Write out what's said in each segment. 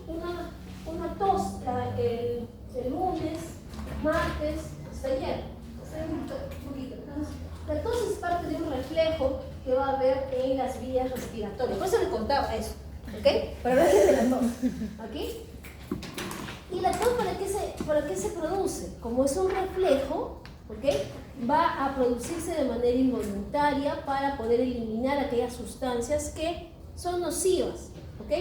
una tos el lunes, martes, hasta ayer. Un poquito. Entonces, la tos es parte de un reflejo que va a haber en las vías respiratorias. Por eso le contaba eso, ¿ok? Para hablar de la tos, ¿ok? ¿Y la tos para qué se produce? Como es un reflejo, ¿ok? Va a producirse de manera involuntaria para poder eliminar aquellas sustancias que son nocivas, ¿ok?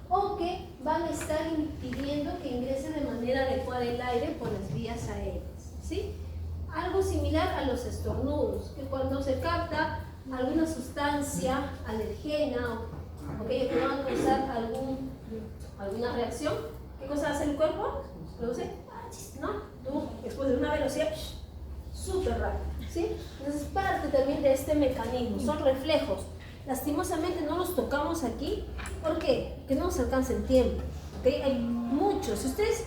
O que van a estar impidiendo que ingrese de manera adecuada el aire por las vías aéreas, ¿sí? Algo similar a los estornudos, que cuando se capta alguna sustancia alergena o que va a causar alguna reacción, ¿qué cosa hace el cuerpo? Produce, ¿no? Después de una velocidad súper rápida, ¿sí? Entonces es parte también de este mecanismo, son reflejos. Lastimosamente no los tocamos aquí, ¿por qué? Porque no nos alcanza el tiempo, ¿okay? Hay muchos. Si ustedes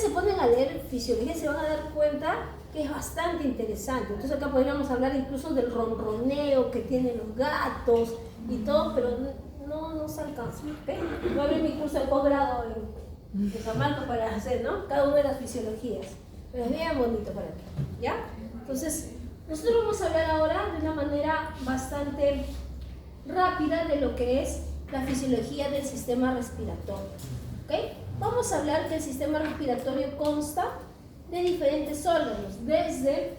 se ponen a leer fisiología se van a dar cuenta que es bastante interesante. Entonces acá podríamos hablar incluso del ronroneo que tienen los gatos y todo, pero no nos alcanza, ¿ok? Voy a abrir mi curso de posgrado en San Marcos para hacer, ¿no? Cada una de las fisiologías, pero es bien bonito para mí, ¿ya? Entonces, nosotros vamos a hablar ahora de una manera bastante rápida de lo que es la fisiología del sistema respiratorio, ¿ok? Vamos a hablar que el sistema respiratorio consta de diferentes órganos, desde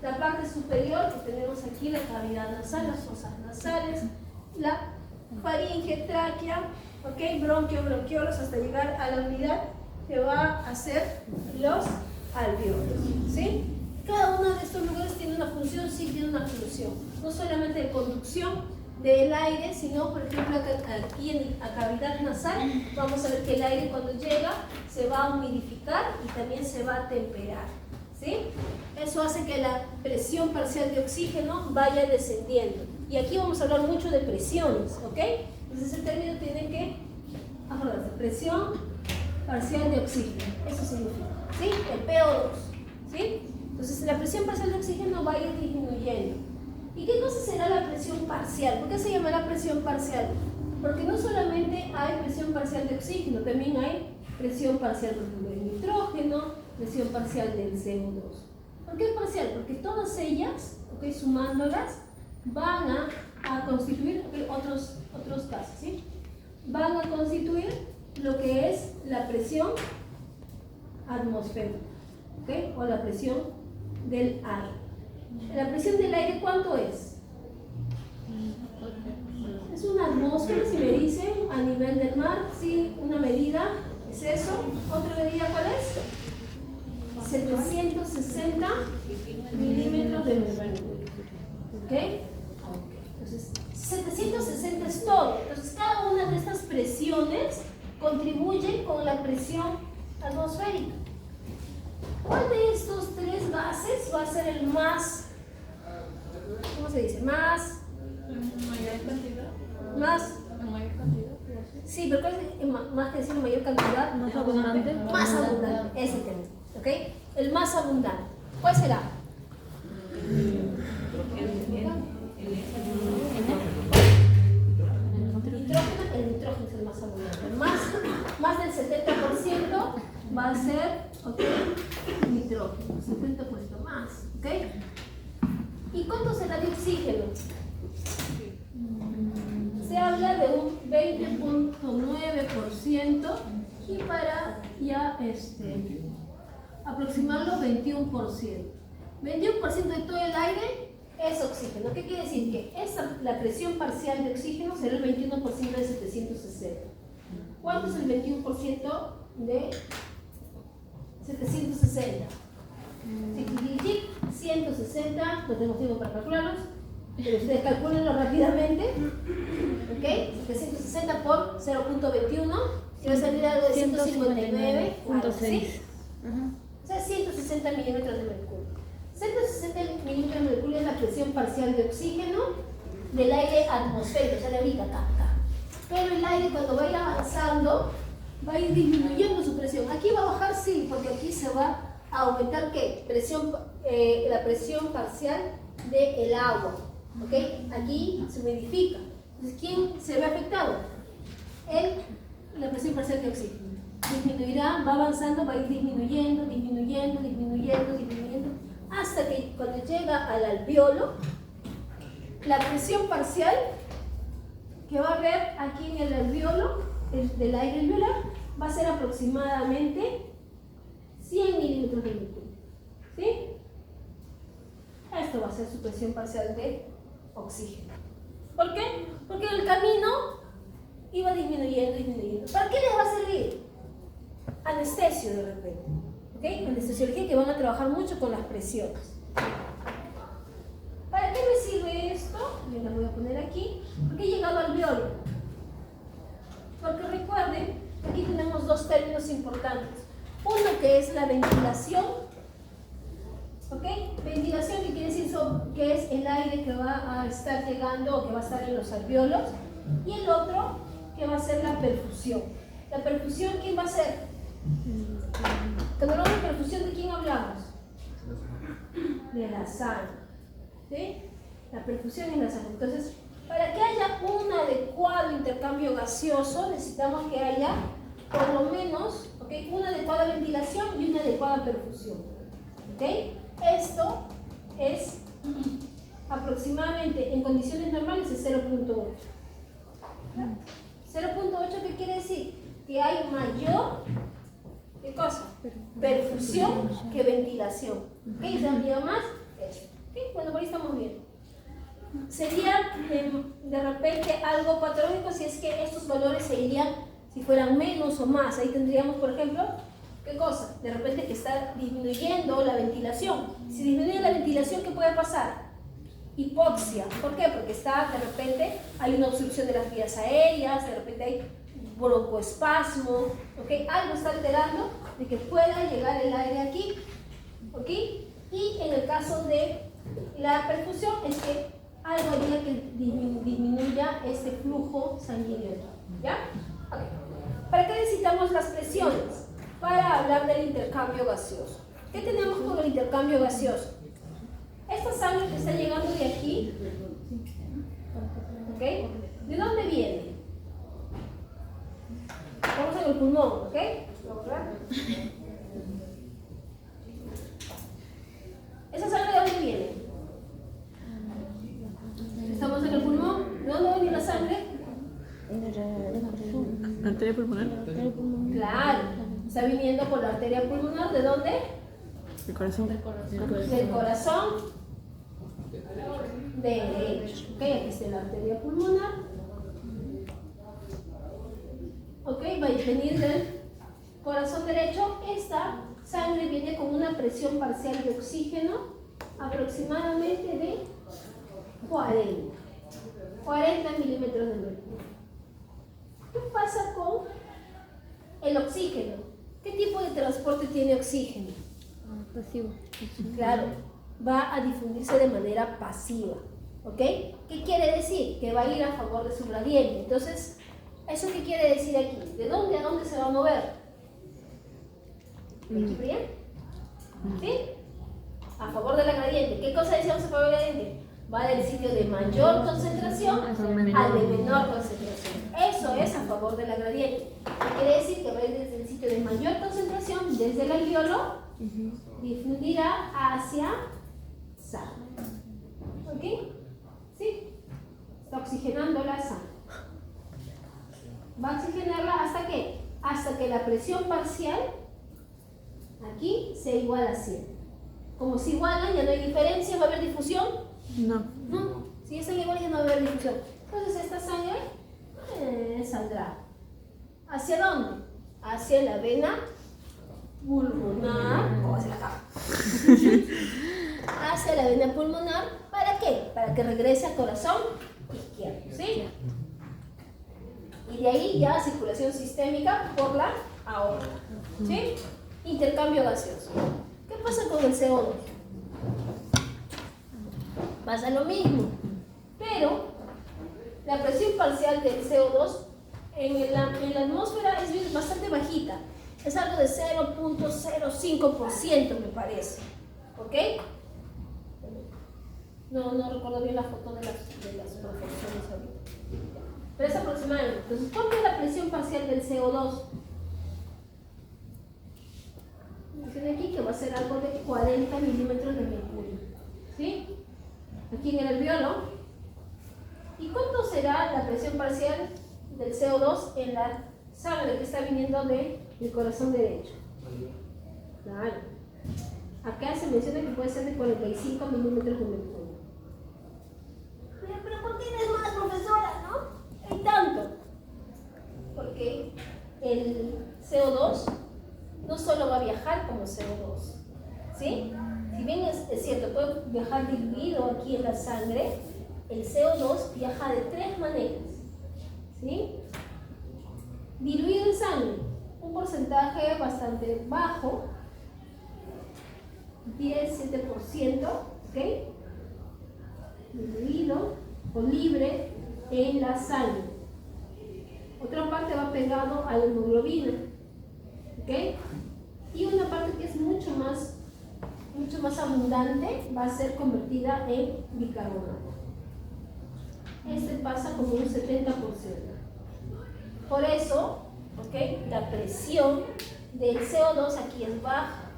la parte superior, que tenemos aquí la cavidad nasal, las fosas nasales, la faringe, tráquea, ¿ok? Bronquio, bronquiolos, hasta llegar a la unidad que va a ser los alveolos, ¿sí? Cada uno de estos lugares tiene una función, sí tiene una función, no solamente de conducción del aire, sino por ejemplo aquí en la cavidad nasal vamos a ver que el aire cuando llega se va a humidificar y también se va a temperar, ¿sí? Eso hace que la presión parcial de oxígeno vaya descendiendo, y aquí vamos a hablar mucho de presiones, ¿ok? Entonces el término tiene que acordarse, presión parcial de oxígeno, eso significa, ¿sí? El PO2, ¿sí? Entonces la presión parcial de oxígeno va a ir disminuyendo. ¿Y qué cosa será la presión parcial? ¿Por qué se llamará presión parcial? Porque no solamente hay presión parcial de oxígeno, también hay presión parcial, por ejemplo, del nitrógeno, presión parcial del CO2. ¿Por qué parcial? Porque todas ellas, ¿okay? Sumándolas, van a constituir otros casos, ¿sí? Van a constituir lo que es la presión atmosférica, ¿okay? O la presión del aire. ¿La presión del aire cuánto es? Es una atmósfera, si me dicen, a nivel del mar, sí, una medida, es eso. ¿Otra medida cuál es? 760 milímetros de mercurio. ¿Ok? Entonces, 760 es todo. Entonces, cada una de estas presiones contribuye con la presión atmosférica. ¿Cuál de estos tres gases va a ser el más, ¿cómo se dice? Más mayor cantidad. Más. Mayor cantidad. Sí, pero ¿cuál es más que decir mayor cantidad? Más abundante. Más abundante, ese tema. ¿Ok? El más abundante. ¿Cuál será? El nitrógeno es el más abundante. Más del 70% va a ser, ¿ok? Nitrógeno, 70% más, ¿ok? ¿Y cuánto será de oxígeno? Se habla de un 20.9% y para ya aproximarlo 21%. 21% de todo el aire es oxígeno. ¿Qué quiere decir? Que la presión parcial de oxígeno será el 21% de 760. ¿Cuánto es el 21% de 760? 160, no tengo tiempo para calcularlos, pero ustedes calculenlo rápidamente, ¿ok? 760 por 0.21, y va a salir algo de 159.6. O sea, 160 milímetros de mercurio. 160 milímetros de mercurio es la presión parcial de oxígeno del aire atmosférico, o sea, de ahorita acá. Pero el aire cuando va a ir avanzando, va a ir disminuyendo su presión. Aquí va a bajar, sí, porque aquí se va a aumentar ¿qué? La presión parcial del agua, ¿ok? Aquí se humidifica. Entonces, ¿quién se ve afectado? La presión parcial de oxígeno. disminuirá, va avanzando, va a ir disminuyendo, disminuyendo, disminuyendo, disminuyendo, hasta que cuando llega al alveolo, la presión parcial que va a haber aquí en el alveolo, del aire alveolar, va a ser aproximadamente 100 milímetros de mercurio. ¿Sí? Esto va a ser su presión parcial de oxígeno. ¿Por qué? Porque en el camino iba disminuyendo, disminuyendo. ¿Para qué les va a servir? Anestesio de repente. ¿Ok? Anestesiología, que van a trabajar mucho con las presiones. ¿Para qué me sirve esto? Yo la voy a poner aquí. Porque he llegado al alveolo. Porque recuerden, aquí tenemos dos términos importantes. Uno que es la ventilación. ¿Ok? Ventilación, que quiere decir que es el aire que va a estar llegando o que va a estar en los alveolos. Y el otro que va a ser la perfusión. La perfusión, ¿quién va a ser? Cuando hablamos de perfusión, ¿de quién hablamos? De la sangre. ¿Sí? La perfusión es la sangre. Entonces, para que haya un adecuado intercambio gaseoso, necesitamos que haya por lo menos, ¿okay?, una adecuada ventilación y una adecuada perfusión. ¿Okay? Esto es aproximadamente en condiciones normales es 0.8. 0.8, ¿qué quiere decir? Que hay mayor, ¿qué cosa? Perfusión que ventilación. ¿Ok? ¿Se amplía más? Eso. ¿Ok? Bueno, por ahí estamos bien. Sería de repente algo patológico si es que estos valores se irían, si fueran menos o más. Ahí tendríamos, por ejemplo, ¿qué cosa? De repente que está disminuyendo la ventilación. Si disminuye la ventilación, ¿qué puede pasar? Hipoxia. ¿Por qué? Porque está, de repente, hay una obstrucción de las vías aéreas, de repente hay broncoespasmo, ¿ok? Algo está alterando de que pueda llegar el aire aquí, ¿ok? Y en el caso de la perfusión es que algo haría que disminuya este flujo sanguíneo, ¿ya? Okay. ¿Para qué necesitamos las presiones? Para hablar del intercambio gaseoso. ¿Qué tenemos con el intercambio gaseoso? Esta sangre que está llegando de aquí, ¿ok? ¿De dónde viene? Estamos en el pulmón, ¿ok? ¿Esa sangre de dónde viene? Estamos en el pulmón. ¿De dónde viene la sangre? Arteria pulmonar. Claro, está viniendo por la arteria pulmonar. ¿De dónde? El corazón. Del corazón derecho. Ok, aquí está la arteria pulmonar. Ok, va a venir del corazón derecho. Esta sangre viene con una presión parcial de oxígeno aproximadamente de 40 milímetros de mercurio. ¿Qué pasa con el oxígeno? ¿Qué tipo de transporte tiene oxígeno? Pasivo. Claro, va a difundirse de manera pasiva. ¿Ok? ¿Qué quiere decir? Que va a ir a favor de su gradiente. Entonces, ¿eso qué quiere decir aquí? ¿De dónde a dónde se va a mover? ¿Me bien? ¿Sí? A favor de la gradiente. ¿Qué cosa decíamos a favor de la gradiente? Va del sitio de mayor concentración al de menor concentración. Eso es a favor de la gradiente. ¿Qué quiere decir? Que va a ir desde el sitio de mayor concentración, desde el alveolo, difundirá hacia sangre. ¿Ok? ¿Sí? Está oxigenando la sangre. Va a oxigenarla ¿hasta qué? Hasta que la presión parcial aquí se iguala a 100. Como se igualan, ya no hay diferencia, ¿va a haber difusión? No. No. Si están iguales, ya no va a haber difusión. Entonces esta sangre saldrá. ¿Hacia dónde? Hacia la vena pulmonar. ¿Cómo se la acaba? Hacia la vena pulmonar. ¿Para qué? Para que regrese al corazón izquierdo. ¿Sí? Y de ahí ya circulación sistémica por la aorta. ¿Sí? Intercambio gaseoso. ¿Qué pasa con el CO2? Pasa lo mismo, pero la presión parcial del CO2 en la atmósfera es bastante bajita. Es algo de 0.05%, me parece. ¿Ok? No recuerdo bien la foto de las proporciones ahorita. Pero es aproximadamente. Entonces, ¿cuánto es la presión parcial del CO2? Tiene aquí que va a ser algo de 40 milímetros de mercurio. ¿Sí? Aquí en el alveolo. ¿Y cuánto será la presión parcial del CO2 en la sangre que está viniendo del corazón derecho? Claro. Acá se menciona que puede ser de 45 milímetros de mercurio. Pero ¿por qué no es más, profesora? ¿No? Hay tanto. Porque el CO2 no solo va a viajar como CO2, ¿sí? Si bien es cierto, puede viajar diluido aquí en la sangre, el CO2 viaja de 3 maneras, ¿sí? Diluido en sangre, un porcentaje bastante bajo, 10-7%, ¿ok? Diluido o libre en la sangre. Otra parte va pegado a la hemoglobina, ¿ok? Y una parte que es mucho más abundante va a ser convertida en bicarbonato. Este pasa como un 70%. Por eso, ¿ok? La presión del CO2 aquí es baja.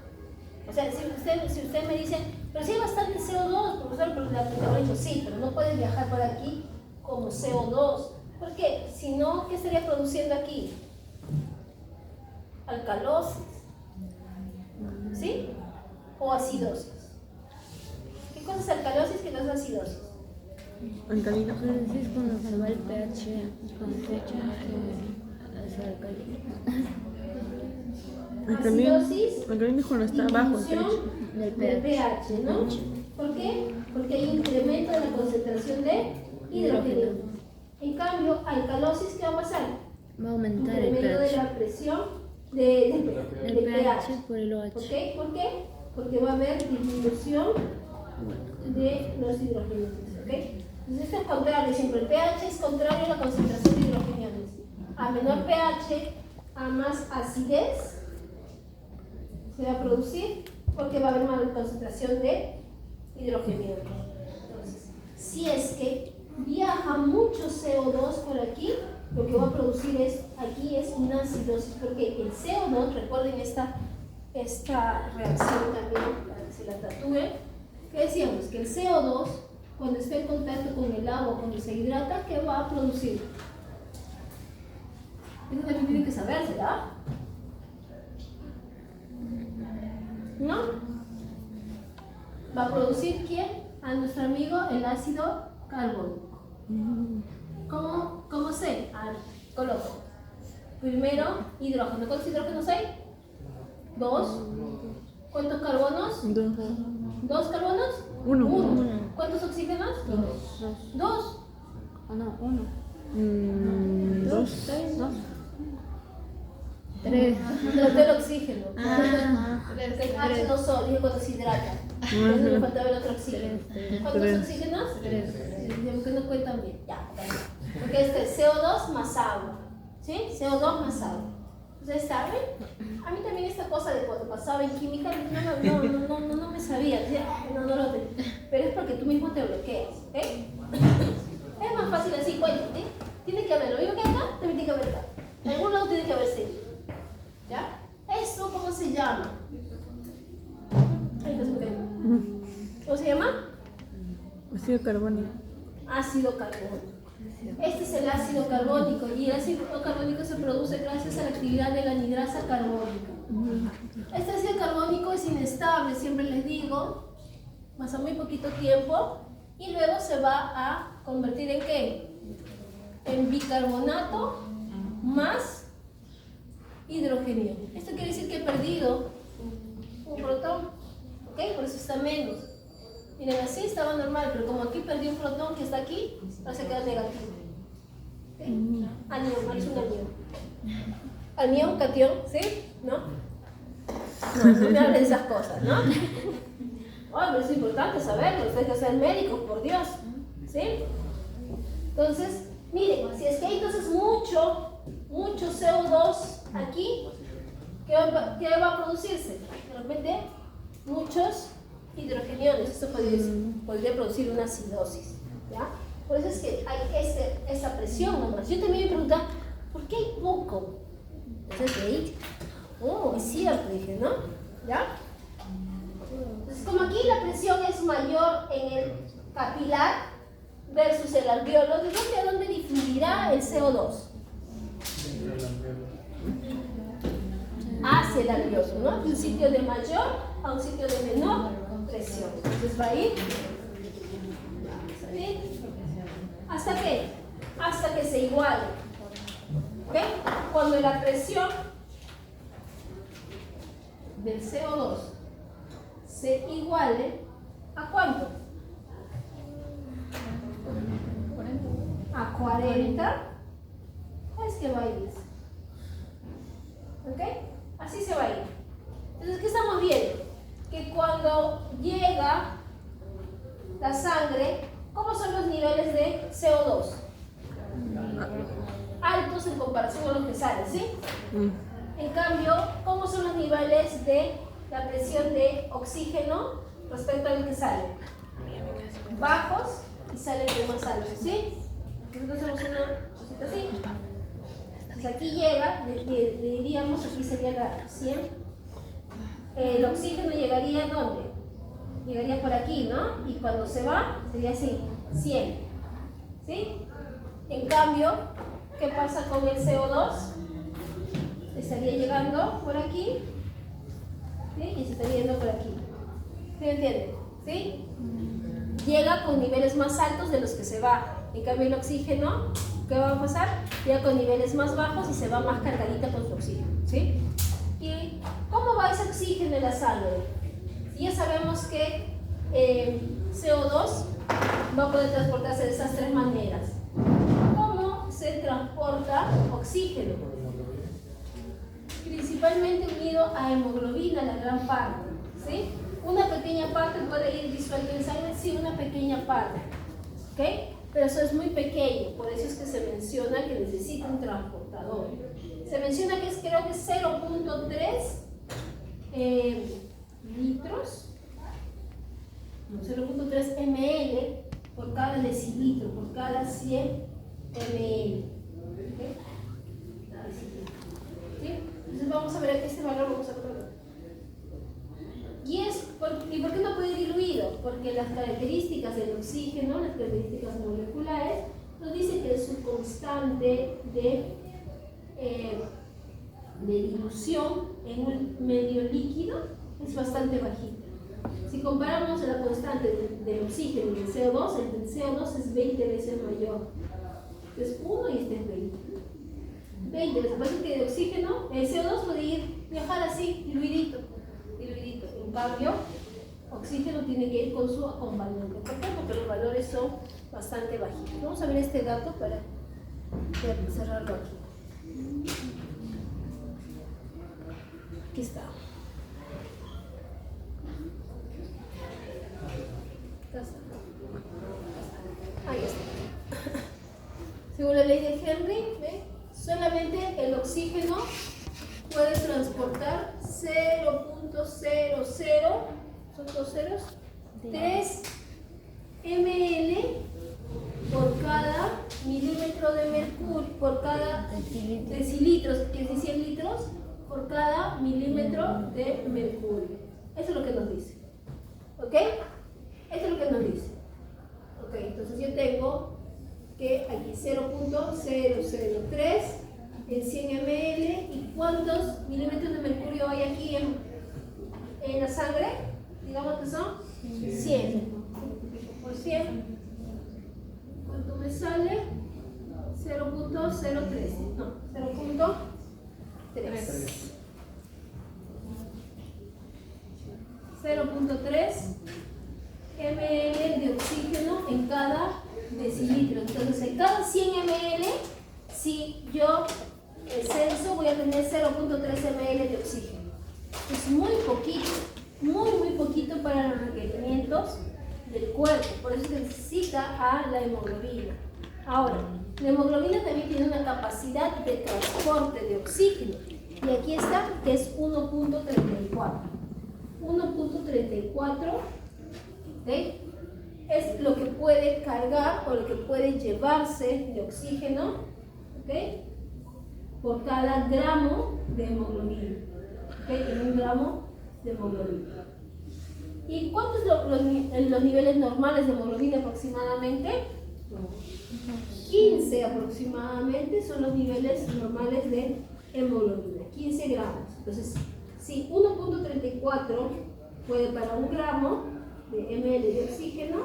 O sea, si usted me dice, pero si hay bastante CO2, profesor, pero la he dicho, sí, pero no puede viajar por aquí como CO2. ¿Por qué? Si no, ¿qué estaría produciendo aquí? Alcalosis, ¿sí? O acidosis. ¿Qué cosa es alcalosis? ¿Qué cosa es acidosis? Alcalino. Pues es cuando se va el pH, cuando se echa es alcalino. Acidosis, Alcalino es cuando está bajo el disminución pH. Del del pH. pH, ¿no? ¿Por qué? Porque hay incremento de la concentración de hidrógeno. En cambio, alcalosis, ¿qué va a pasar? Va a aumentar el Incremento de pH. la presión del El pH por el OH. ¿Ok? ¿Por qué? Porque va a haber disminución de los hidrogenos. ¿Ok? Entonces esto es contrario, siempre el pH es contrario a la concentración de hidrogeniones. A menor pH, a más acidez se va a producir porque va a haber mayor concentración de hidrogeniones. Entonces, si es que viaja mucho CO2 por aquí, lo que va a producir aquí es una acidosis, porque el CO2, recuerden esta reacción también, para que se la tatúen, que decíamos que el CO2, cuando esté en contacto con el agua, cuando se hidrata, ¿qué va a producir? Eso también tienen que saberse, ¿verdad? ¿No? ¿Va a producir quién? A nuestro amigo el ácido carbónico. ¿Cómo sé? Coloco. Primero, hidrógeno. ¿Cuántos hidrógenos hay? 2. ¿Cuántos carbonos? 2. 2 carbonos. 1. ¿Cuántos oxígenos? 2. ¿O no? 1. 2. 3. Del oxígeno. El H2O, dije cuando se hidrata. Entonces me faltaba el otro oxígeno. ¿Cuántos Tres. oxígenos? 3. Que no cuentan bien. Ya, porque este es CO2 más agua. ¿Sí? CO2 más agua. ¿Ustedes saben? A mí también esta cosa de cuando pasaba en química no me sabía. Decía, no lo tengo. Pero es porque tú mismo te bloqueas. ¿Ok? Es más fácil así, cuéntate. Tiene que haber lo mismo que acá, también tiene que haber acá. En algún lado tiene que haber sello. ¿Ya? ¿Eso cómo se llama? ¿Cómo se llama? Ácido carbónico. Ácido carbónico. Este es el ácido carbónico y el ácido carbónico se produce gracias a la actividad de la anhidrasa carbónica. Este ácido carbónico es inestable, siempre les digo, pasa muy poquito tiempo y luego se va a convertir en ¿qué? En bicarbonato más hidrogenio. Esto quiere decir que he perdido un protón, ¿ok? Por eso está menos. Miren, así estaba normal, pero como aquí perdí un protón que está aquí, ahora se queda negativo. ¿Okay? Anión, es un anión. Anión, catión, ¿sí? ¿No? No me hablen de esas cosas, ¿no? Oye, pero es importante saberlo, ustedes que sean médicos, por Dios. ¿Sí? Entonces, miren, si es que hay entonces mucho CO2 aquí, ¿qué va a producirse? De repente, muchos hidrogeniones. Esto podría producir una acidosis. ¿Ya? Por eso es que hay esa presión nomás. Yo también me preguntaba, ¿por qué hay poco? Entonces leí, oh, es cierto, dije, ¿no? ¿Ya? Entonces, como aquí la presión es mayor en el capilar versus el alveolo, ¿de dónde a dónde difluirá el CO2? Hacia el alveolo, ¿no? De un sitio de mayor a un sitio de menor presión. Entonces va a ir. Vamos a ver. ¿Hasta qué? Hasta que se iguale. ¿Ok? Cuando la presión del CO2 se iguale, ¿a cuánto? A 40. Es que va a ir. ¿Ok? Así se va a ir. Entonces, ¿qué estamos viendo? Que cuando llega la sangre, ¿cómo son los niveles de CO2? Altos en comparación con los que salen, ¿sí? En cambio, ¿cómo son los niveles de la presión de oxígeno respecto a lo que sale? Bajos y salen de más altos, ¿sí? Entonces hacemos una cosita así. Entonces aquí llega, le diríamos, aquí sería la 100. El oxígeno llegaría ¿dónde? Llegaría por aquí, ¿no? Y cuando se va, sería así, 100. ¿Sí? En cambio, ¿qué pasa con el CO2? Estaría llegando por aquí, ¿sí? Y se estaría yendo por aquí. ¿Sí me entienden? ¿Sí? Llega con niveles más altos de los que se va. En cambio, el oxígeno, ¿qué va a pasar? Llega con niveles más bajos y se va más cargadita con su oxígeno. ¿Sí? ¿Y cómo va ese oxígeno en la sangre? Ya sabemos que CO2 va a poder transportarse de esas tres maneras. ¿Cómo se transporta oxígeno? Principalmente unido a hemoglobina, la gran parte. ¿Sí? Una pequeña parte puede ir disuelta en sangre, sí, una pequeña parte. ¿Ok? Pero eso es muy pequeño, por eso es que se menciona que necesita un transportador. Se menciona que es, creo que 0.3 litros, 0.3 ml por cada decilitro, por cada 100 ml. ¿Okay? ¿Sí? Entonces vamos a ver este valor, vamos a verlo. ¿Y por qué no puede ir diluido? Porque las características del oxígeno, las características moleculares, nos dicen que su constante de dilución en un medio líquido es bastante bajita. Si comparamos la constante del oxígeno y del CO2, el del CO2 es 20 veces mayor. Es 1 y este es 20. 20 veces. Pasa que el oxígeno, el CO2 puede viajar así, diluidito. En cambio, oxígeno tiene que ir con su acompañante. ¿Por qué? Porque los valores son bastante bajitos. Vamos a ver este dato para cerrarlo aquí. Aquí está. Ahí está. Según la ley de Henry, ¿ve? Solamente el oxígeno puede transportar 0.00, son dos ceros, 3 ml por cada milímetro de mercurio, por cada decilitros, que es 100 litros, por cada milímetro de mercurio. Eso es lo que nos dice. ¿Ok? Eso es lo que nos dice. Ok, entonces yo tengo que aquí 0.003 en 100 ml. ¿Y cuántos milímetros de mercurio hay aquí en la sangre? Digamos que son 100. Por 100, ¿cuánto me sale? 0.03. No, 0.3. 0.3 ml de oxígeno en cada decilitro. Entonces, en cada 100 ml, si yo censo, voy a tener 0.3 ml de oxígeno. Es muy poquito, muy poquito para los requerimientos del cuerpo. Por eso se necesita a la hemoglobina. Ahora, la hemoglobina también tiene una capacidad de transporte de oxígeno. Y aquí está, que es 1.34. 1.34, ¿okay? Es lo que puede cargar o lo que puede llevarse de oxígeno, ¿okay? Por cada gramo de hemoglobina. ¿Okay? En un gramo de hemoglobina. ¿Y cuántos son los niveles normales de hemoglobina aproximadamente? 15 aproximadamente son los niveles normales de hemoglobina, 15 gramos. Entonces, si 1.34 puede para 1 gramo de ml de oxígeno,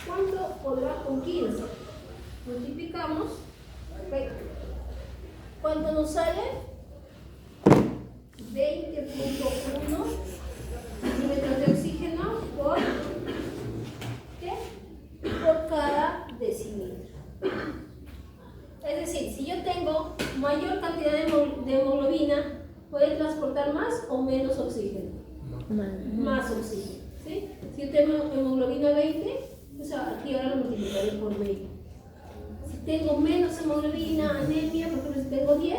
¿cuánto podrá con 15? Multiplicamos, ¿okay? ¿Cuánto nos sale? 20.1 milímetros de oxígeno por, ¿qué? Por cada decilitro. Es decir, si yo tengo mayor cantidad de hemoglobina, ¿puede transportar más o menos oxígeno? Más oxígeno, ¿sí? Si yo tengo hemoglobina 20, pues aquí ahora lo multiplicaré por 20. Si tengo menos hemoglobina, anemia, por ejemplo, si tengo 10,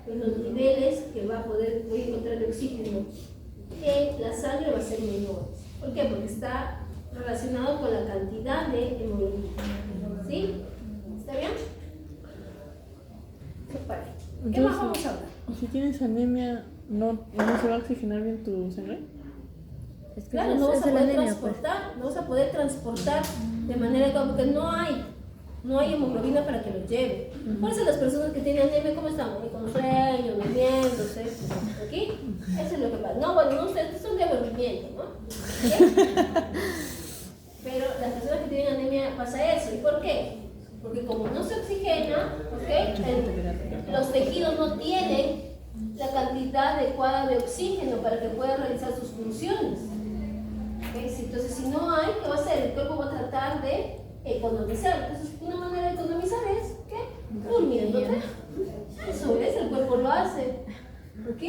pues los niveles que voy a encontrar de oxígeno en la sangre va a ser menor. ¿Por qué? Porque está relacionado con la cantidad de hemoglobina. ¿Sí? ¿Está bien? ¿Qué más vamos a hablar? Si tienes anemia, ¿no se va a oxigenar bien tu sangre? Es que Claro, no vas a poder transportar, no vas a poder transportar de manera que, porque no hay hemoglobina para que lo lleve. Por eso las personas que tienen anemia, ¿cómo están? Con sueño, durmiéndose, ¿aquí? Eso es lo que pasa. No, bueno, no, ustedes son de aburrimiento, ¿no? ¿Sí? Pero las personas que tienen anemia pasa eso. ¿Y por qué? Porque como no se oxigena, ¿okay? Los tejidos no tienen la cantidad adecuada de oxígeno para que puedan realizar sus funciones. ¿Okay? Entonces, si no hay, ¿qué va a hacer? El cuerpo va a tratar de economizar. Entonces, una manera de economizar es, ¿qué? Durmiéndote. Eso es, el cuerpo lo hace. ¿Ok?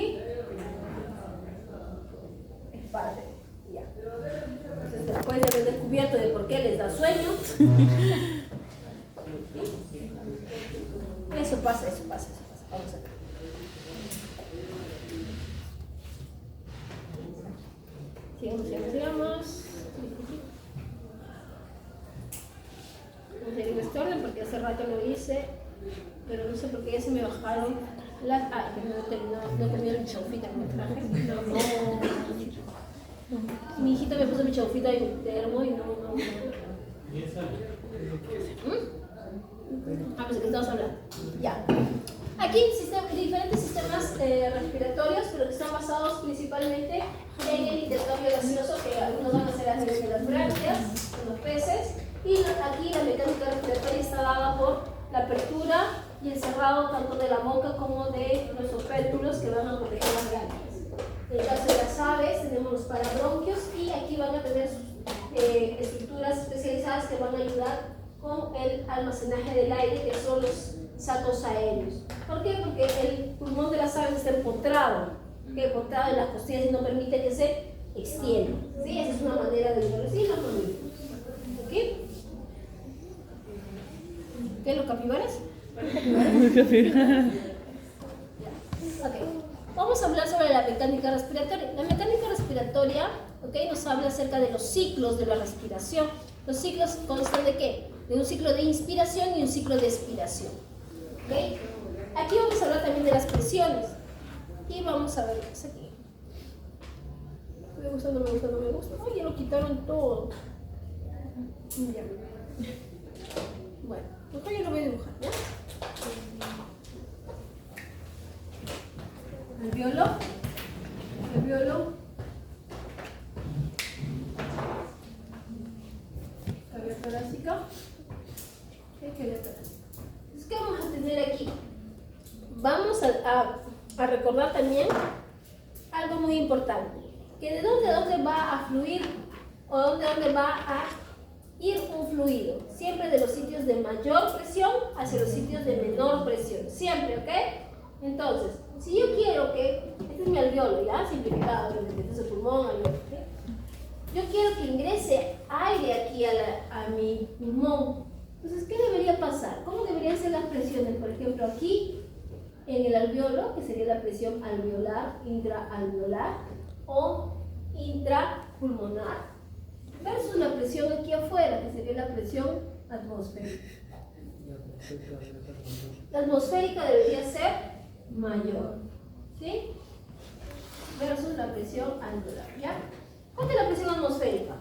Es parte. Ya. Entonces, después de haber descubierto de por qué les da sueño, eso pasa. Vamos acá. Sigamos. Vamos a ir en este orden porque hace rato lo hice, pero no sé por qué ya se me bajaron las... Ah, que no he terminado, no he comido mi chaufita que me traje. No. Mi hijita me puso mi chaufita y mi termo y no. Pues que estamos hablando. Ya. Aquí diferentes sistemas respiratorios, pero que están basados principalmente en el intercambio gaseoso, que algunos van a ser a nivel de las branquias, en los peces, y aquí la mecánica respiratoria está dada por la apertura y el cerrado tanto de la boca como de los opérculos que van a proteger las branquias. En el caso de las aves tenemos los parabronquios y aquí van a tener estructuras especializadas que van a ayudar con el almacenaje del aire, que son los sacos aéreos. ¿Por qué? Porque el pulmón de las aves está empotrado, empotrado en las costillas y no permite que se extienda. ¿Sí? Esa es una manera de introducir los mamíferos. ¿Ok? ¿Qué? ¿Los capibaras? Ok. Vamos a hablar sobre la mecánica respiratoria. La mecánica respiratoria, ¿okay? Nos habla acerca de los ciclos de la respiración. Los ciclos constan de ¿qué? De un ciclo de inspiración y un ciclo de expiración. ¿Okay? Aquí vamos a hablar también de las presiones. Y vamos a ver qué es aquí. Me gusta. Ay, ya lo quitaron todo. Ya. Bueno, acá yo lo voy a dibujar, ¿ya? Alveolo. Cavidad torácica. Entonces, ¿qué vamos a tener aquí? Vamos a recordar también algo muy importante, que de dónde va a fluir o dónde va a ir un fluido, siempre de los sitios de mayor presión hacia los sitios de menor presión, siempre, ¿ok? Entonces, si yo quiero que, este es mi alveolo, ¿ya? Simplificado, este es el pulmón, alveolo, ¿okay? Yo quiero que ingrese aire aquí a mi pulmón. Entonces, ¿qué debería pasar? ¿Cómo deberían ser las presiones? Por ejemplo, aquí en el alveolo, que sería la presión alveolar, intraalveolar o intrapulmonar, versus la presión aquí afuera, que sería la presión atmosférica. La atmosférica debería ser mayor, ¿sí? Versus la presión alveolar, ¿ya? ¿Cuánto es la presión atmosférica?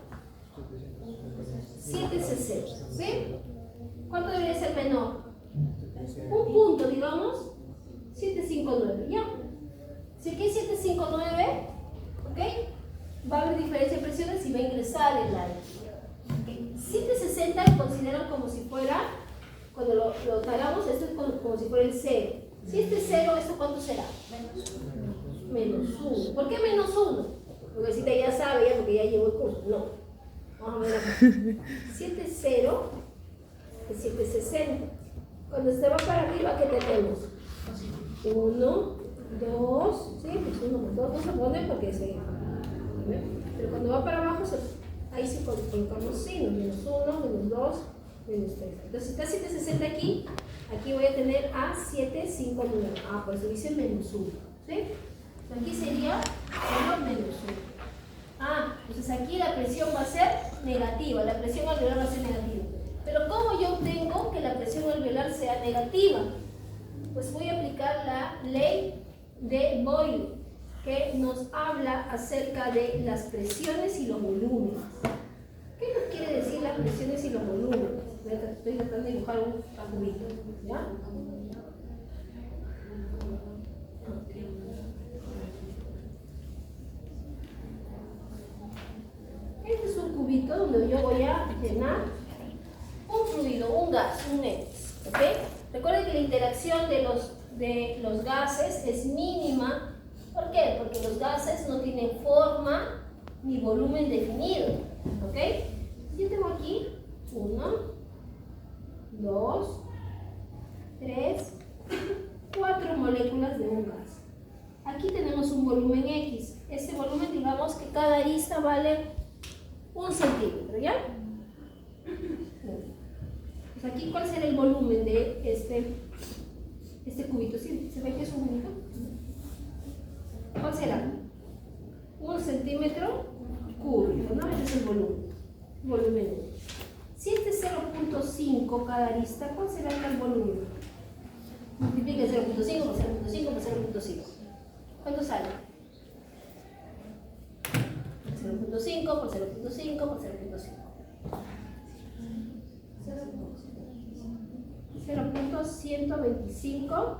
760, ¿sí? ¿Cuánto debería ser menor? Un punto, digamos, 759, ¿ya? Si aquí es 759, ¿ok? Va a haber diferencia de presiones y va a ingresar el aire. 760 lo consideran como si fuera, cuando lo talamos, esto es como si fuera el cero. Si este es cero, ¿esto cuánto será? Menos 1. ¿Por qué menos 1? Porque si ya sabe, ya porque ya llevó el curso. No. Vamos a ver acá. 7 es 0, es 760. Cuando se va para arriba, ¿qué tenemos? 1, 2, ¿sí? Pues 1 más 2 no se pone porque se... Pero cuando va para abajo, ahí sí colocamos signos, menos 1, menos 2, menos 3. Entonces, si está 760 aquí, aquí voy a tener a 759. Ah, por eso dice menos 1, ¿sí? Aquí sería 1 menos 1. Ah, entonces aquí la presión va a ser negativa, la presión alveolar va a ser negativa. Pero ¿cómo yo obtengo que la presión alveolar sea negativa? Pues voy a aplicar la ley de Boyle, que nos habla acerca de las presiones y los volúmenes. ¿Qué nos quiere decir las presiones y los volúmenes? Estoy tratando de dibujar un cubito, ¿ya? Este es un cubito donde yo voy a llenar un fluido, un gas, un X, ¿ok? Recuerden que la interacción de los gases es mínima. ¿Por qué? Porque los gases no tienen forma ni volumen definido, ¿ok? Yo tengo aquí 1, 2, 3, 4 moléculas de un gas. Aquí tenemos un volumen X. Este volumen, digamos que cada arista vale 1 centímetro, ¿ya? Pues aquí, ¿cuál será el volumen de este cubito? ¿Sí? ¿Se ve que es un cubito? ¿Cuál será? 1 centímetro cúbico, ¿no? Ese es el volumen. Si este es 0.5 cada arista, ¿cuál será el volumen? Multiplique 0.5 por 0.5 por 0.5. ¿Cuánto sale? 0.5 por 0.5 por 0.5. 0.125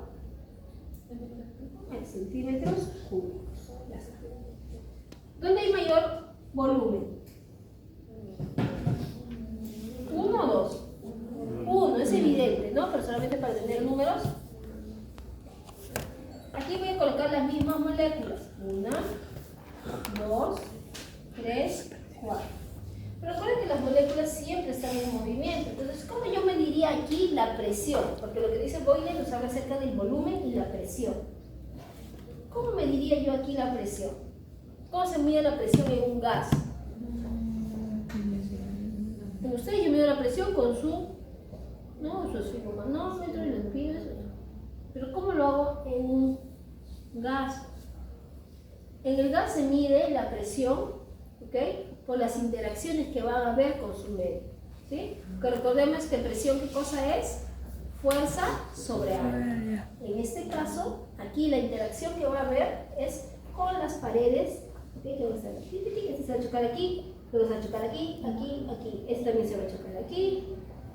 centímetros cúbicos. Ya está. ¿Dónde hay mayor volumen? 1 o 2. 1, es evidente, ¿no? Pero solamente para tener números. Aquí voy a colocar las mismas moléculas. 1, 2, 3, 4. Pero recuerden que las moléculas siempre están en movimiento. Entonces, ¿cómo yo mediría aquí la presión? Porque lo que dice Boyle nos habla acerca del volumen y la presión. ¿Cómo mediría yo aquí la presión? ¿Cómo se mide la presión en un gas? En ustedes yo mido la presión con su manómetro y los pies. Pero ¿cómo lo hago en un gas? En el gas se mide la presión, ¿ok? Por las interacciones que va a haber con su medio, ¿sí? Que recordemos que presión, ¿qué cosa es? Fuerza sobre aire. En este caso, aquí la interacción que va a haber es con las paredes, ¿okay? Que va a estar aquí, este se va a chocar aquí, luego se va a chocar aquí, aquí, aquí, este también se va a chocar aquí,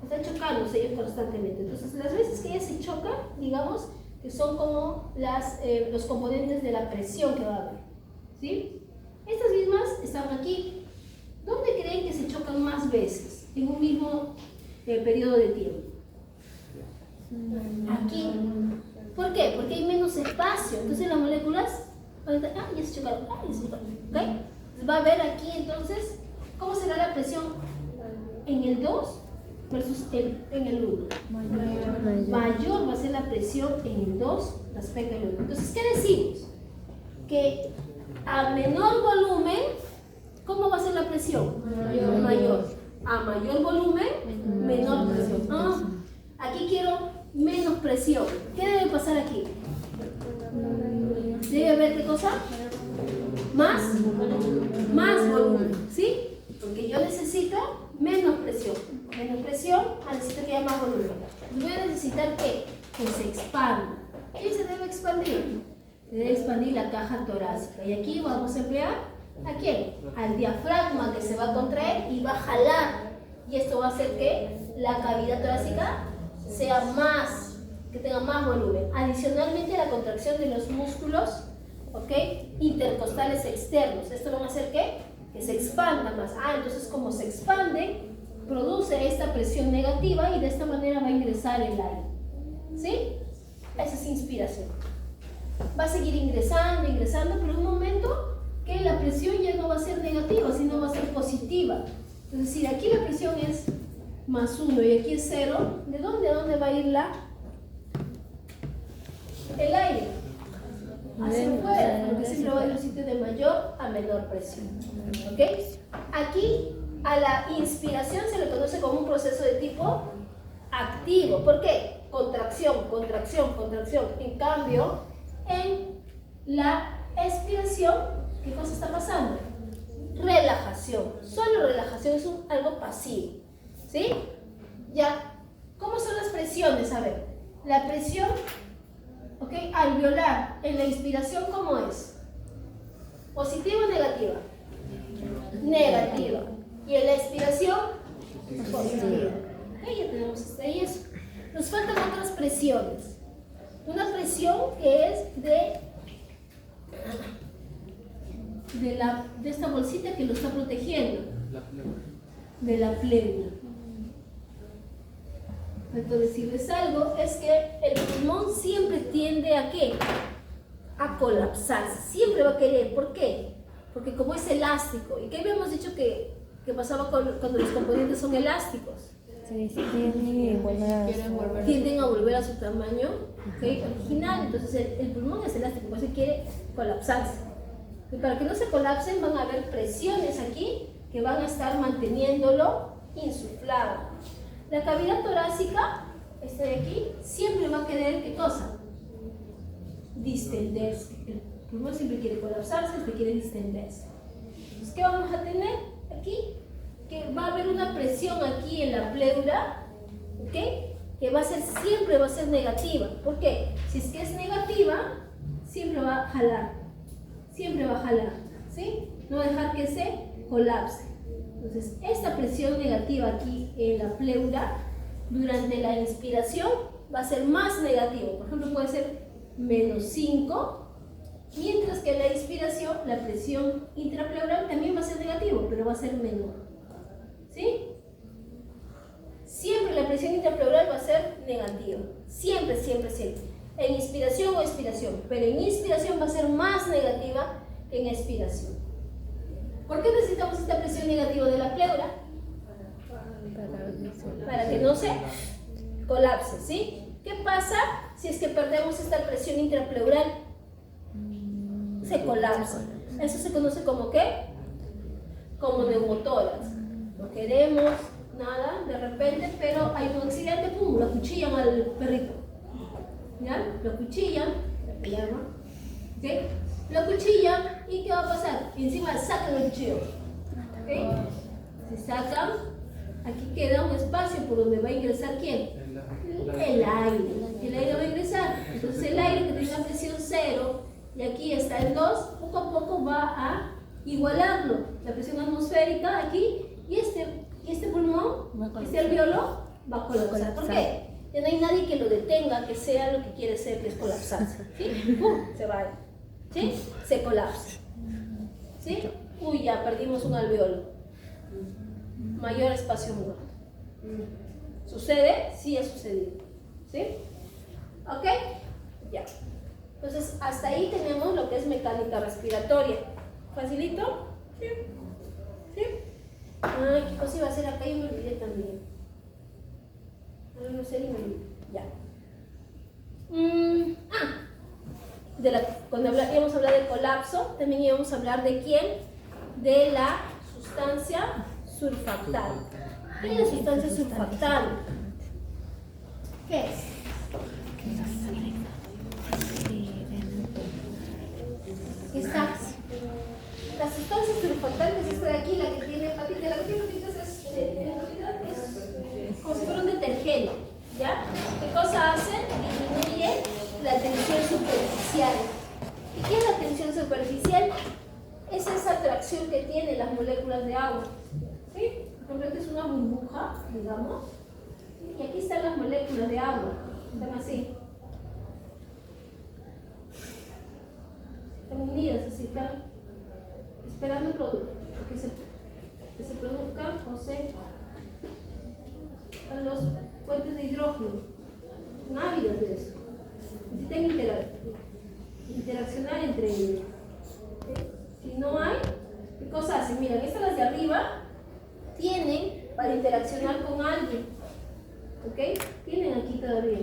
están chocándose ellos constantemente. Entonces, las veces que ellas se chocan, digamos que son como los componentes de la presión que va a haber, ¿sí? Estas mismas están aquí. ¿Dónde creen que se chocan más veces en un mismo periodo de tiempo? Aquí. ¿Por qué? Porque hay menos espacio. Entonces las moléculas ya se chocaron, ya se chocaron. ¿Okay? Entonces va a haber aquí entonces, ¿cómo será la presión en el 2 versus en el 1? Mayor va a ser la presión en el 2 respecto al 1. Entonces, ¿qué decimos? Que a menor volumen, ¿cómo va a ser la presión? Mayor. A mayor volumen, menor presión. Aquí quiero menos presión. ¿Qué debe pasar aquí? ¿Debe haber qué cosa? Más volumen, ¿sí? Porque yo necesito menos presión. Menos presión, necesito que haya más volumen. Voy a necesitar que se expanda. ¿Quién se debe expandir? debe expandir la caja torácica. Y aquí vamos a emplear, ¿a quién? Al diafragma, que se va a contraer y va a jalar. Y esto va a hacer que la cavidad torácica sea más, que tenga más volumen. Adicionalmente, la contracción de los músculos, ¿ok?, intercostales externos. Esto va a hacer que se expanda más. Entonces, como se expande, produce esta presión negativa y de esta manera va a ingresar el aire. ¿Sí? Esa es inspiración. Va a seguir ingresando, pero en un momento que la presión ya no va a ser negativa, sino va a ser positiva. Es decir, aquí la presión es +1 y aquí es 0. ¿De dónde a dónde va a ir el aire? Hacia afuera, porque siempre va a ir a un sitio de mayor a menor presión. ¿Ok? Aquí a la inspiración se le conoce como un proceso de tipo activo. ¿Por qué? Contracción, contracción, contracción. En cambio, en la expiración, ¿qué cosa está pasando? Relajación. Solo relajación, es algo pasivo. ¿Sí? Ya. ¿Cómo son las presiones? A ver, la presión, ¿ok?, alveolar en la inspiración, ¿cómo es? ¿Positiva o negativa? Negativa. Y en la expiración, positiva. Ok, ya tenemos hasta ahí eso. Nos faltan otras presiones. Una presión que es de esta bolsita que lo está protegiendo, de la pleura. Entonces, si les algo, es que el pulmón siempre tiende a ¿qué? A colapsarse, siempre va a querer. ¿Por qué? Porque como es elástico, y que habíamos dicho que pasaba cuando los componentes son elásticos, tienden a volver a su tamaño, ¿okay?, original. Entonces el pulmón es elástico, por eso quiere colapsarse. Y para que no se colapsen van a haber presiones aquí que van a estar manteniéndolo insuflado. La cavidad torácica, esta de aquí, siempre va a querer, ¿qué cosa? Distenderse. El pulmón siempre quiere colapsarse, este quiere distenderse. Entonces, ¿qué vamos a tener aquí? Que va a haber una presión aquí en la pleura, ¿ok?, que siempre va a ser negativa. ¿Por qué? Si es que es negativa, siempre va a jalar. Siempre va a jalar, ¿sí? No dejar que se colapse. Entonces, esta presión negativa aquí en la pleura, durante la inspiración, va a ser más negativo. Por ejemplo, puede ser -5, mientras que en la inspiración, la presión intrapleural también va a ser negativo, pero va a ser menor. ¿Sí? Siempre la presión intrapleural va a ser negativa. Siempre, siempre, siempre. En inspiración o expiración. Pero en inspiración va a ser más negativa que en expiración. ¿Por qué necesitamos esta presión negativa de la pleura? Para que no se colapse, ¿sí? ¿Qué pasa si es que perdemos esta presión intrapleural? Se colapsa. Eso se conoce como ¿qué? Como neumotórax. No queremos nada de repente, pero hay un accidente, ¡pum!, lo acuchillan al perrito. ¿Ya? Lo acuchillan, la llama, ¿sí? Lo acuchillan y ¿qué va a pasar? Encima sacan el cuchillo. ¿Ok? Si sacan, aquí queda un espacio por donde va a ingresar ¿quién? El aire. El aire va a ingresar. Entonces el aire que tenga presión 0 y aquí está en 2, poco a poco va a igualarlo. La presión atmosférica aquí y este pulmón, este alveolo, va a colapsar. ¿Por qué? Ya no hay nadie que lo detenga, que sea lo que quiere ser, que es colapsarse. ¿Sí? ¡Pum! Se va. ¿Sí? Se colapsa. ¿Sí? Uy, ya perdimos un alveolo. Mayor espacio muerto. ¿Sucede? Sí ha sucedido. ¿Sí? ¿Ok? Ya. Entonces, hasta ahí tenemos lo que es mecánica respiratoria. ¿Facilito? Sí. ¿Sí? Ay, ¿qué cosa iba a hacer acá? Yo me olvidé también. No sé ni me olvidé. Ya. Cuando íbamos a hablar del colapso, también íbamos a hablar de quién? De la sustancia surfactante. ¿Qué es la sustancia surfactante? ¿Qué es? La sustancia surfactante es esta de aquí, la que tiene patitas. La que tiene patitas es como si fuera un detergente, ¿ya? ¿Qué cosa hace? Disminuye la tensión superficial. interacción que tienen las moléculas de agua. ¿Sí? Por ejemplo, esta es una burbuja, digamos, y aquí están las moléculas de agua, están así. Están unidas, así, están esperando que se produzcan o a los puentes de hidrógeno. Son ávidas de eso. Necesitan interaccionar entre ellos. Si no hay, ¿qué cosa hacen? Miren, estas las de arriba tienen para interaccionar con alguien. ¿Ok? Tienen aquí todavía.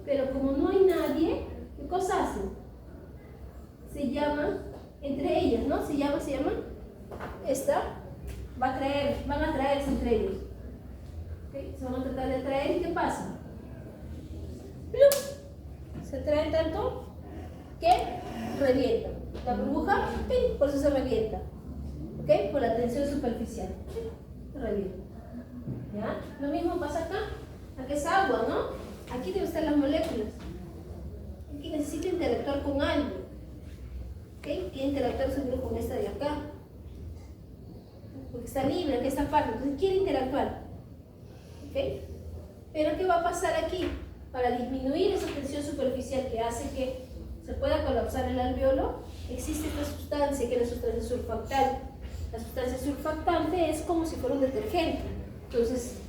Pero como no hay nadie, ¿qué cosa hacen? Se llaman, entre ellas, ¿no? Se llaman, esta van a atraerse entre ellos. ¿Okay? Se van a tratar de atraer y ¿qué pasa? ¡Plum! Se atraen tanto que revientan. La burbuja, ¡pim! Por eso se revienta. ¿Ok? Por la tensión superficial. Se revienta. ¿Ya? Lo mismo pasa acá. Aquí es agua, ¿no? Aquí deben estar las moléculas. Aquí necesita interactuar con algo. ¿Okay? Quiere interactuar seguro con esta de acá. Porque está libre, aquí esta parte. Entonces quiere interactuar. ¿Okay? Pero ¿qué va a pasar aquí? Para disminuir esa tensión superficial que hace que se pueda colapsar el alveolo, existe esta sustancia que es la sustancia surfactante. La sustancia surfactante es como si fuera un detergente. Entonces,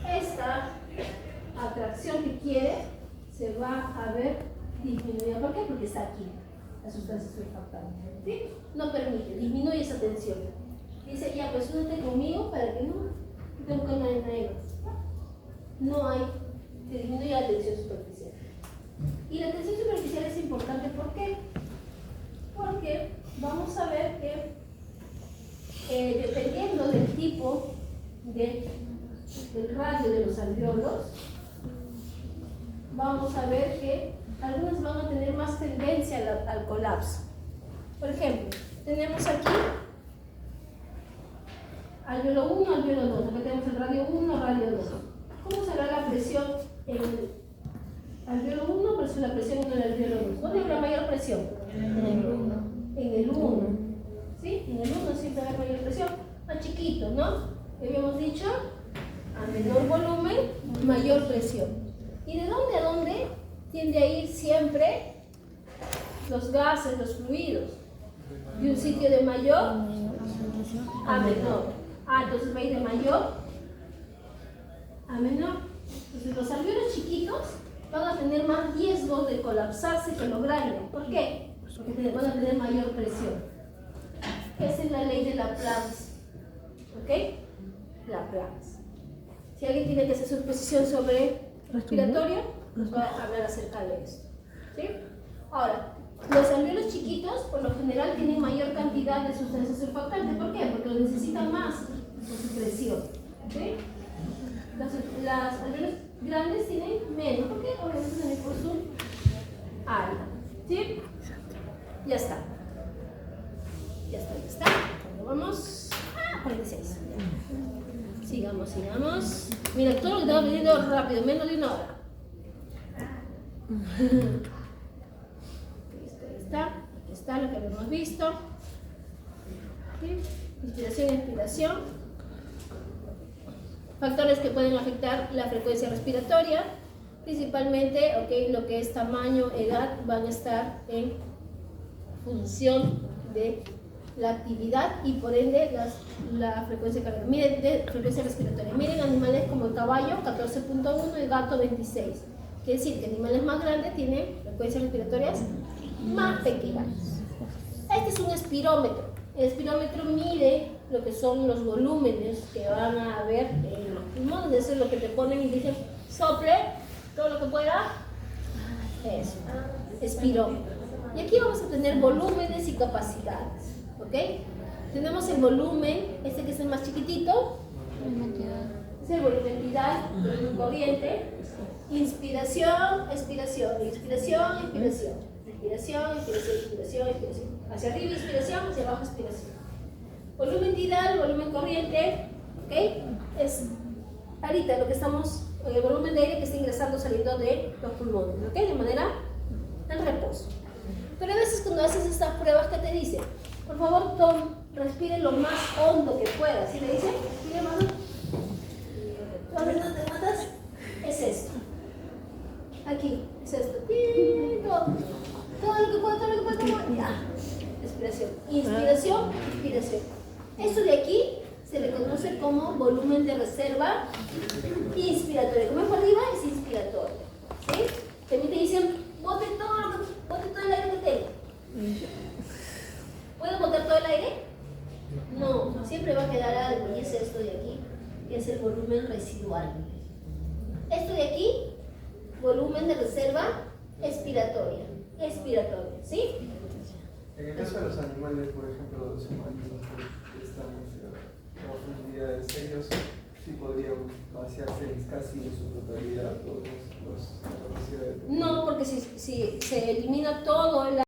esta atracción que quiere se va a ver disminuida. ¿Por qué? Porque está aquí, la sustancia surfactante. ¿Sí? No permite, disminuye esa tensión. Dice, ya, pues únete conmigo para que no tengo que nadie más. No hay, se disminuye la tensión superficial. Y la tensión superficial es importante, ¿por qué? Porque vamos a ver que dependiendo del tipo del radio de los alveolos, vamos a ver que algunas van a tener más tendencia al colapso. Por ejemplo, tenemos aquí alveolo 1, alveolo 2. Acá tenemos el radio 1, radio 2. ¿Cómo será la presión en el alveolo 1 versus la presión en el alveolo 2? ¿Dónde habrá mayor presión? En el 1. En el 1. ¿Sí? En el 1 siempre habrá mayor presión. Más chiquito, ¿no? ¿Qué habíamos dicho? A menor volumen, mayor presión. ¿Y de dónde a dónde tiende a ir siempre los gases, los fluidos? De un sitio de mayor a menor. Entonces va a ir de mayor a menor. Entonces los alveolos chiquitos van a tener más riesgo de colapsarse que los grandes. ¿Por qué? Porque van a tener mayor presión. Esa es la ley de Laplace. ¿Ok? Laplace. Si alguien tiene que hacer su exposición sobre respiratorio, nos va a hablar acerca de esto. ¿Sí? Ahora, los alveolos chiquitos, por lo general, tienen mayor cantidad de sustancias surfactantes. ¿Por qué? Porque lo necesitan más por su presión. ¿Sí? Las alveolos grandes tienen menos. ¿Por qué? Obviamente también por su área. ¿Sí? Ya está. Ya está. Vamos a 46. Sigamos. Mira, todo lo que estamos pidiendo rápido, menos de una hora. Aquí está lo que habíamos visto. ¿Sí? Inspiración y expiración. Factores que pueden afectar la frecuencia respiratoria. Principalmente, lo que es tamaño, edad, van a estar en función de la actividad y por ende la frecuencia cardíaca. Miren, de frecuencia respiratoria. Miren animales como el caballo, 14.1, el gato, 26. Quiere decir que animales más grandes tienen frecuencias respiratorias más pequeñas. Este es un espirómetro. El espirómetro mide lo que son los volúmenes que van a haber en los pulmones. Eso es lo que te ponen y dicen, sople todo lo que pueda. Eso, espirómetro. Y aquí vamos a tener volúmenes y capacidades. ¿Ok? Tenemos el volumen, este que es el más chiquitito. Es el volumen vital, volumen corriente. Inspiración, expiración, inspiración, expiración. Inspiración, expiración, inspiración, expiración. Hacia arriba inspiración, hacia abajo expiración. Volumen tidal, volumen corriente, ¿ok? Es ahorita lo que estamos, el volumen de aire que está ingresando, saliendo de los pulmones, ¿ok? De manera en reposo. Pero a veces dice, por favor, Tom, respire lo más hondo que pueda. ¿Sí le dice? Respire más hondo. ¿Dónde no te matas? Es esto. Aquí, es esto. Todo lo que pueda, todo lo que pueda, todo lo que pueda. Ya. Respiración. Inspiración, inspiración. Esto de aquí se le conoce como volumen de reserva inspiratorio. Como es por arriba, es inspiratorio. ¿Sí? También te dicen, bote todo el aire que tengo. ¿Puedo botar todo el aire? No, siempre va a quedar algo, y es esto de aquí, que es el volumen residual. Esto de aquí, volumen de reserva expiratoria, ¿sí? En el caso de los animales, por ejemplo, los humanos que están a profundidades, ellos sí podrían vaciarse casi en su totalidad todos los capacidades. No, porque si se elimina todo el